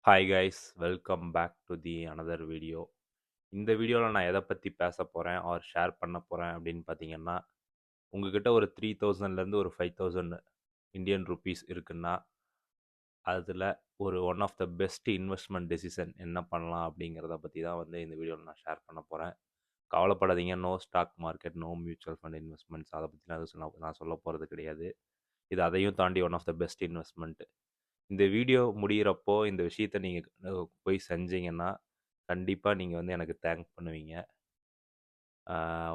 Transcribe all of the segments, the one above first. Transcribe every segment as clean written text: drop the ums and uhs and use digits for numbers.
Hi guys, welcome back to the another video. இந்த வீடியோவில் நான் எதை பற்றி பேச போகிறேன் ஆர் ஷேர் பண்ண போகிறேன் அப்படின்னு பார்த்தீங்கன்னா, உங்ககிட்ட ஒரு 3000லேருந்து ஒரு 5000 இந்தியன் ருபீஸ் இருக்குன்னா, அதில் ஒரு one of the best investment decision என்ன பண்ணலாம் அப்படிங்கிறத பற்றி தான் வந்து இந்த வீடியோவில் நான் ஷேர் பண்ண போகிறேன். கவலைப்படாதீங்க, no stock market, no mutual fund investments, அதை பற்றி நான் சொல்ல போகிறது கிடையாது. இது அதையும் தாண்டி one of the best investment. இந்த வீடியோ முடியிறப்போ இந்த விஷயத்த நீங்கள் போய் செஞ்சீங்கன்னா கண்டிப்பாக நீங்கள் வந்து எனக்கு தேங்க் பண்ணுவீங்க.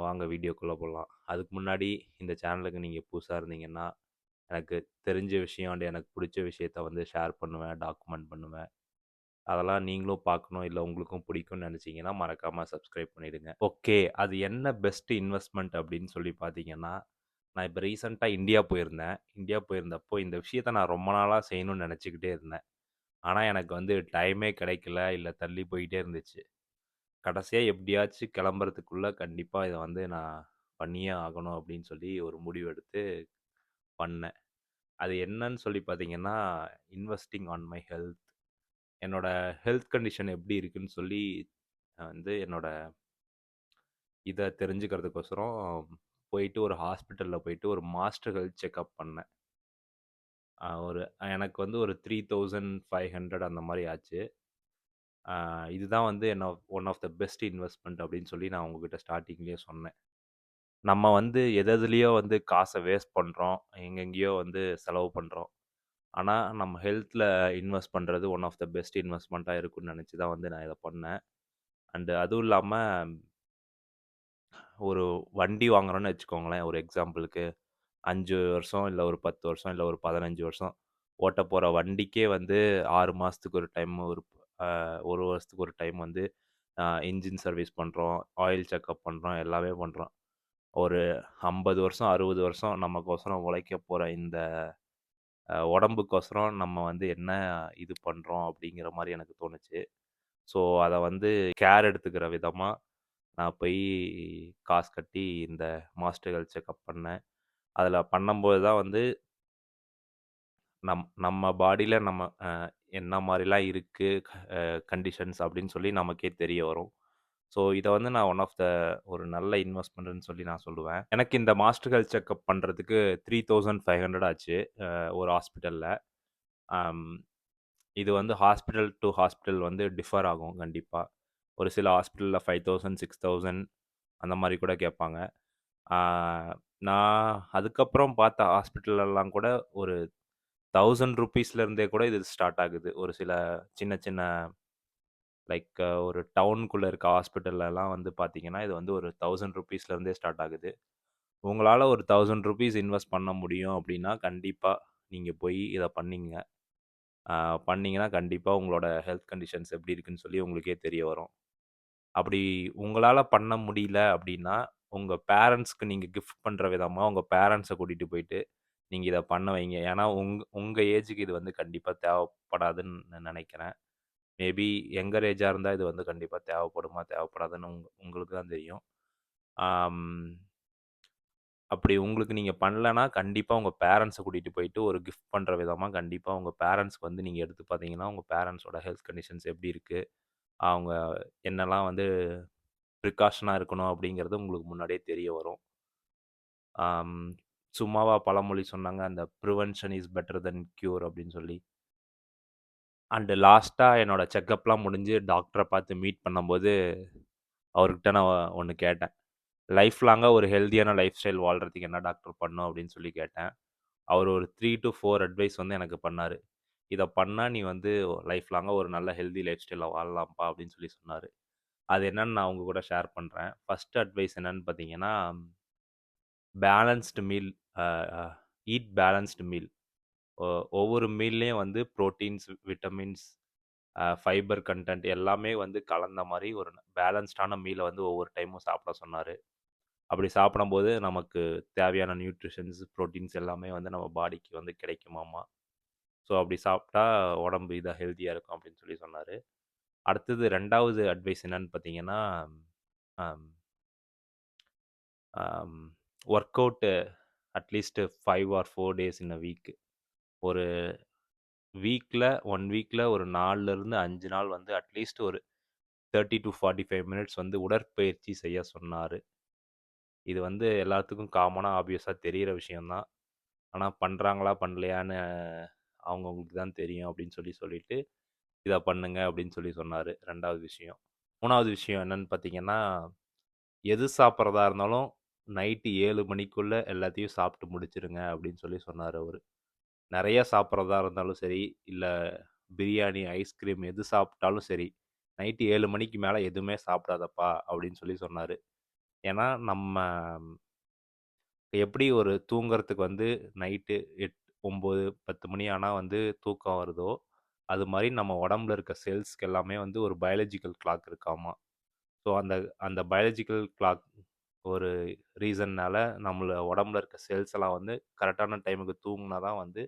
வாங்க வீடியோக்குள்ளே போகலாம். அதுக்கு முன்னாடி இந்த சேனலுக்கு நீங்கள் புதுசாக இருந்தீங்கன்னா, எனக்கு தெரிஞ்ச விஷயம் அண்ட் எனக்கு பிடிச்ச விஷயத்த வந்து ஷேர் பண்ணுவேன், டாக்குமெண்ட் பண்ணுவேன். அதெல்லாம் நீங்களும் பார்க்கணும், இல்லை உங்களுக்கும் பிடிக்கும்னு நினச்சிங்கன்னா மறக்காமல் சப்ஸ்கிரைப் பண்ணிவிடுங்க. ஓகே, அது என்ன பெஸ்ட் இன்வெஸ்ட்மெண்ட் அப்படின்னு சொல்லி பார்த்தீங்கன்னா, நான் இப்போ ரீசெண்டாக இந்தியா போயிருந்தேன். இந்தியா போயிருந்தப்போ இந்த விஷயத்த நான் ரொம்ப நாளாக செய்யணும்னு நினச்சிக்கிட்டே இருந்தேன். ஆனால் எனக்கு வந்து டைமே கிடைக்கல, இல்லை தள்ளி போயிட்டே இருந்துச்சு. கடைசியாக எப்படியாச்சும் கிளம்புறதுக்குள்ளே கண்டிப்பாக இதை வந்து நான் பண்ணியே ஆகணும் அப்படின்னு சொல்லி ஒரு முடிவு எடுத்து பண்ணேன். அது என்னன்னு சொல்லி பார்த்தீங்கன்னா, இன்வெஸ்டிங் ஆன் மை ஹெல்த். என்னோட ஹெல்த் கண்டிஷன் எப்படி இருக்குன்னு சொல்லி வந்து என்னோட இதை தெரிஞ்சுக்கிறதுக்கோசரம் போயிட்டு ஒரு ஹாஸ்பிட்டலில் போயிட்டு ஒரு மாஸ்டர் ஹெல்த் செக்அப் பண்ணேன். ஒரு எனக்கு வந்து ஒரு 3500 அந்த மாதிரி ஆச்சு. இதுதான் வந்து one of the best investment அப்படின்னு சொல்லி நான் உங்ககிட்ட ஸ்டார்டிங்லேயே சொன்னேன். நம்ம வந்து எதுலையோ வந்து காசை வேஸ்ட் பண்ணுறோம், எங்கெங்கேயோ வந்து செலவு பண்ணுறோம். ஆனால் நம்ம ஹெல்த்தில் இன்வெஸ்ட் பண்ணுறது ஒன் ஆஃப் த பெஸ்ட் இன்வெஸ்ட்மெண்ட்டாக இருக்குன்னு நினச்சி தான் வந்து நான் இதை பண்ணேன். அண்டு அதுவும் இல்லாமல் ஒரு வண்டி வாங்குறோன்னு வச்சுக்கோங்களேன், ஒரு எக்ஸாம்பிளுக்கு 5 வருஷம் இல்லை ஒரு 10 வருஷம் இல்லை ஒரு 15 வருஷம் ஓட்ட போகிற வண்டிக்கே வந்து 6 மாதத்துக்கு ஒரு டைம், ஒரு வருஷத்துக்கு ஒரு டைம் வந்து இன்ஜின் சர்வீஸ் பண்ணுறோம், ஆயில் செக்கப் பண்ணுறோம், எல்லாமே பண்ணுறோம். ஒரு 50 வருஷம் 60 வருஷம் நமக்கோசரம் உழைக்க போகிற இந்த உடம்புக்கோசரம் நம்ம வந்து என்ன இது பண்ணுறோம் அப்படிங்கிற மாதிரி எனக்கு தோணுச்சு. ஸோ அதை வந்து கேர் எடுத்துக்கிற விதமாக நான் போய் காசு கட்டி இந்த மாஸ்டர் ஹெல்த் செக்கப் பண்ணேன். அதில் பண்ணும்போது தான் வந்து நம்ம பாடியில் நம்ம என்ன மாதிரிலாம் இருக்குது கண்டிஷன்ஸ் அப்படின்னு சொல்லி நமக்கே தெரிய வரும். ஸோ இதை வந்து நான் ஒன் ஆஃப் த ஒரு நல்ல இன்வெஸ்ட்மெண்ட்னு சொல்லி நான் சொல்லுவேன். எனக்கு இந்த மாஸ்டர் ஹெல்த் செக்கப் பண்ணுறதுக்கு 3500 ஆச்சு ஒரு ஹாஸ்பிட்டலில். இது வந்து ஹாஸ்பிட்டல் டு ஹாஸ்பிட்டல் வந்து டிஃபர் ஆகும் கண்டிப்பாக. ஒரு சில ஹாஸ்பிட்டலில் 5000 6000 அந்த மாதிரி கூட கேட்பாங்க. நான் அதுக்கப்புறம் பார்த்த ஹாஸ்பிட்டலெல்லாம் கூட ஒரு 1000 ருபீஸ்லேருந்தே கூட இது ஸ்டார்ட் ஆகுது. ஒரு சில சின்ன சின்ன லைக் ஒரு டவுனுக்குள்ளே இருக்க ஹாஸ்பிட்டல்லலாம் வந்து பார்த்தீங்கன்னா, இது வந்து ஒரு 1000 ருபீஸ்லேருந்தே ஸ்டார்ட் ஆகுது. உங்களால் ஒரு 1000 ருபீஸ் இன்வெஸ்ட் பண்ண முடியும் அப்படின்னா, கண்டிப்பாக நீங்கள் போய் இதை பண்ணீங்க. பண்ணீங்கன்னா கண்டிப்பாக உங்களோட ஹெல்த் கண்டிஷன்ஸ் எப்படி இருக்குன்னு சொல்லி உங்களுக்கே தெரிய வரும். அப்படி உங்களால் பண்ண முடியல அப்படின்னா, உங்கள் பேரண்ட்ஸ்க்கு நீங்கள் கிஃப்ட் பண்ணுற விதமாக உங்கள் பேரண்ட்ஸை கூட்டிகிட்டு போயிட்டு நீங்கள் இதை பண்ண வைங்க. ஏன்னா உங்கள் ஏஜுக்கு இது வந்து கண்டிப்பாக தேவைப்படாதுன்னு நான் நினைக்கிறேன். மேபி யங்கர் ஏஜாக இருந்தால் இது வந்து கண்டிப்பாக தேவைப்படுமா தேவைப்படாதுன்னு உங்களுக்கு தான் தெரியும். ஆம், அப்படி உங்களுக்கு நீங்கள் பண்ணலன்னா கண்டிப்பாக உங்கள் பேரண்ட்ஸை கூட்டிகிட்டு போயிட்டு ஒரு கிஃப்ட் பண்ணுற விதமாக கண்டிப்பாக உங்கள் பேரண்ட்ஸ்க்கு வந்து நீங்கள் எடுத்து பார்த்தீங்கன்னா உங்கள் பேரண்ட்ஸோட ஹெல்த் கண்டிஷன்ஸ் எப்படி இருக்குது, அவங்க என்னெல்லாம் வந்து ப்ரிகாஷனாக இருக்கணும் அப்படிங்கிறது உங்களுக்கு முன்னாடியே தெரிய வரும். ஆம், சும்மாவா பழமொழி சொன்னாங்க, அந்த prevention is better then cure அப்படின்னு சொல்லி. அண்டு லாஸ்ட்டாக என்னோட செக்கப்லாம் முடிஞ்சு டாக்டரை பார்த்து மீட் பண்ணும்போது அவர்கிட்ட நான் ஒன்று கேட்டேன். லைஃப் லாங்காக ஒரு ஹெல்தியான லைஃப் ஸ்டைல் வாழ்கிறதுக்கு என்ன டாக்டர் பண்ணும் அப்படின்னு சொல்லி கேட்டேன். அவர் ஒரு 3 to 4 அட்வைஸ் வந்து எனக்கு பண்ணார். இதை பண்ணால் நீ வந்து லைஃப் லாங்காக ஒரு நல்ல ஹெல்தி லைஃப் ஸ்டைலில் வாழலாம்ப்பா அப்படின்னு சொல்லி சொன்னார். அது என்னன்னு நான் உங்க கூட ஷேர் பண்ணுறேன். ஃபஸ்ட் அட்வைஸ் என்னன்னு பார்த்தீங்கன்னா, balanced meal. Eat balanced meal. ஒவ்வொரு மீல்லையும் வந்து ப்ரோட்டீன்ஸ், விட்டமின்ஸ், ஃபைபர் கண்டென்ட் எல்லாமே வந்து கலந்த மாதிரி ஒரு பேலன்ஸ்டான மீலை வந்து ஒவ்வொரு டைமும் சாப்பிட சொன்னார். அப்படி சாப்பிடும்போது நமக்கு தேவையான நியூட்ரிஷன்ஸ், ப்ரோட்டீன்ஸ் எல்லாமே வந்து நம்ம பாடிக்கு வந்து கிடைக்குமாமா. ஸோ அப்படி சாப்பிட்டா உடம்பு இதாக ஹெல்த்தியாக இருக்கும் அப்படின்னு சொல்லி சொன்னார். அடுத்தது 2வது அட்வைஸ் என்னன்னு பார்த்தீங்கன்னா, work out at least 5 or 4 days in a week. ஒரு வீக்ல 1 வீக்ல ஒரு 4லிருந்து 5 நாள் வந்து அட்லீஸ்ட் ஒரு 30 டூ 45 மினிட்ஸ் வந்து உடற்பயிற்சி செய்ய சொன்னாரு. இது வந்து எல்லாத்துக்கும் காமனா, ஆப்வியஸா தெரியிற விஷயம் தான். ஆனா பண்றாங்களா, பண்ணலையான்னு அவங்கவங்களுக்கு தான் தெரியும் அப்படின்னு சொல்லிட்டு, "இத பண்ணுங்க" அப்படின்னு சொன்னாரு. 2வது விஷயம். 3வது விஷயம் என்னன்னு பார்த்தீங்கன்னா, எது சாப்பிடுறதா இருந்தாலும் நைட்டு 7 மணிக்குள்ள எல்லாத்தையும் சாப்பிட்டு முடிச்சுருங்க அப்படின்னு சொன்னாரு அவரு. நெறைய சாப்பிடுறதா இருந்தாலும் சரி, இல்ல பிரியாணி, ஐஸ்கிரீம் எது சாப்பிட்டாலும் சரி, நைட்டு 7 மணிக்கு மேல எதுவுமே சாப்பிடாதப்பா அப்படின்னு சொன்னாரு. ஏன்னா, நம்ம எப்படி ஒரு தூங்குறதுக்கு வந்து நைட்டு 9, 10 மணி ஆனா வந்து தூக்கம் வருதோ, அது மாரி நம்ம உடம்புல இருக்க செல்ஸ்க்கு எல்லாமே வந்து ஒரு பயாலஜிக்கல் கிளாக் இருக்காமா. ஸோ, அந்த அந்த பயாலஜிக்கல் கிளாக் ஒரு ரீசன்னால நம்மள உடம்புல இருக்க செல்ஸ் எல்லாம் வந்து கரெக்டான டைமுக்கு தூங்குனா தான் வந்து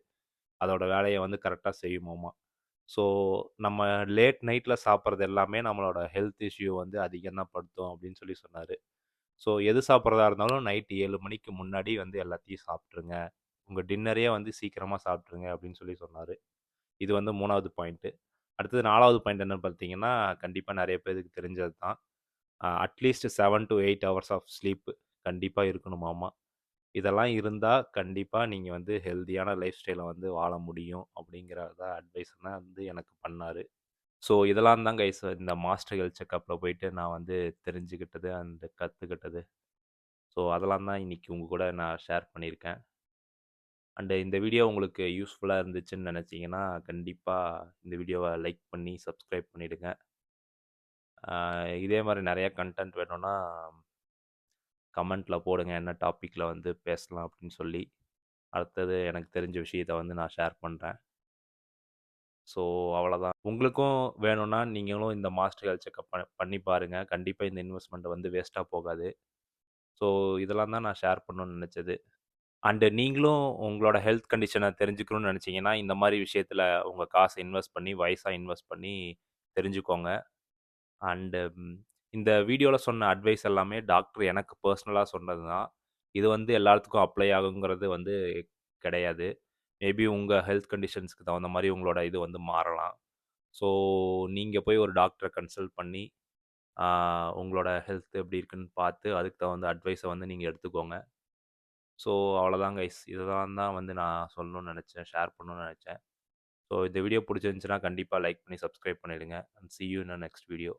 அதோட வேலைய வந்து கரெக்ட்டா செய்யுமாமா. ஸோ, நம்ம லேட் நைட்ல சாப்பிடுறது எல்லாமே நம்மளோட ஹெல்த் இஷ்யூ வந்து அதிகம் தான் படுத்தும் அப்படின்னு சொன்னாரு. ஸோ, எது சாப்பிடுறதா இருந்தாலும் நைட் 7 மணிக்கு முன்னாடி வந்து எல்லாத்தையும் சாப்பிட்டுருங்க. உங்க டின்னரையே வந்து சீக்கிரமா சாப்பிட்டுருங்க அப்படின்னு சொன்னாரு. இது வந்து 3வது பாயிண்ட்டு. அடுத்தது 4வது பாயிண்ட் என்னன்னு பார்த்தீங்கன்னா, கண்டிப்பா நெறைய பேருக்கு தெரிஞ்சது தான். At least 7 to 8 hours of sleep கண்டிப்பா இருக்கணுமாமா. இதெல்லாம் இருந்தா கண்டிப்பா நீங்க வந்து ஹெல்தியான லைஃப் ஸ்டைல வந்து வாழ முடியும் அப்படிங்கிறத அட்வைஸ் தான் வந்து எனக்கு பண்ணாரு. ஸோ இதெல்லாம் தான் கைஸ் இந்த மாஸ்டர் ஹெல்த் செக்கப்ல போயிட்டு நான் வந்து தெரிஞ்சுக்கிட்டது அண்ட் கத்துக்கிட்டது. ஸோ அதெல்லாம் தான் இன்னைக்கு உங்க கூட நான் ஷேர் பண்ணியிருக்கேன். அண்ட் இந்த வீடியோ உங்களுக்கு யூஸ்ஃபுல்லா இருந்துச்சுன்னு நினைச்சீங்கன்னா, கண்டிப்பா இந்த வீடியோவ லைக் பண்ணி சப்ஸ்கிரைப் பண்ணிடுங்க. இதே மாரி நெறைய கன்டென்ட் வேணும்னா கமெண்ட்ல போடுங்க. என்ன டாபிக்ல வந்து பேசலாம் அப்படின்னு சொல்லி. அடுத்தது எனக்கு தெரிஞ்ச விஷயத்த வந்து நான் ஷேர் பண்றேன். ஸோ அவ்வளோதான். உங்களுக்கும் வேணும்னா நீங்களும் இந்த மாஸ்டர் ஹெல்த் செக்கப் பண்ணி பாருங்க. கண்டிப்பா இந்த இன்வெஸ்ட்மெண்ட் வந்து வேஸ்ட்டா போகாது. ஸோ இதெல்லாம் தான் நான் ஷேர் பண்ணணும்னு நெனச்சது. அண்ட் நீங்களும் உங்களோட ஹெல்த் கண்டிஷன தெரிஞ்சுக்கணும்னு நெனச்சீங்கன்னா, இந்த மாரி விஷயத்துல உங்க காச இன்வெஸ்ட் பண்ணி, வயசா இன்வெஸ்ட் பண்ணி தெரிஞ்சுக்கோங்க. அண்ட் இந்த வீடியோல சொன்ன அட்வைஸ் எல்லாமே டாக்டர் எனக்கு பர்சனலா சொன்னது தான். இது வந்து எல்லாத்துக்கும் அப்ளை ஆகுங்கிறது வந்து கிடையாது. மேபி உங்க ஹெல்த் கண்டிஷன்ஸ்க்கு தகுந்த மாரி உங்களோட இது வந்து மாறலாம். ஸோ நீங்க போய் ஒரு டாக்டர கன்சல்ட் பண்ணி, ஆ உங்களோட ஹெல்த் எப்படி இருக்குன்னு பார்த்து, அதுக்கு தகுந்த அட்வைஸ வந்து நீங்க எடுத்துக்கோங்க. ஸோ அவ்வளோதான் கைஸ். இதுதான் தான் வந்து நான் சொல்லணும்னு நெனச்சேன். ஷேர் பண்ணணும்னு நெனச்சேன். ஸோ இந்த வீடியோ புடிச்சிருந்துச்சுன்னா கண்டிப்பா லைக் பண்ணி சப்ஸ்கிரைப் பண்ணிடுங்க. And sea you in the next video.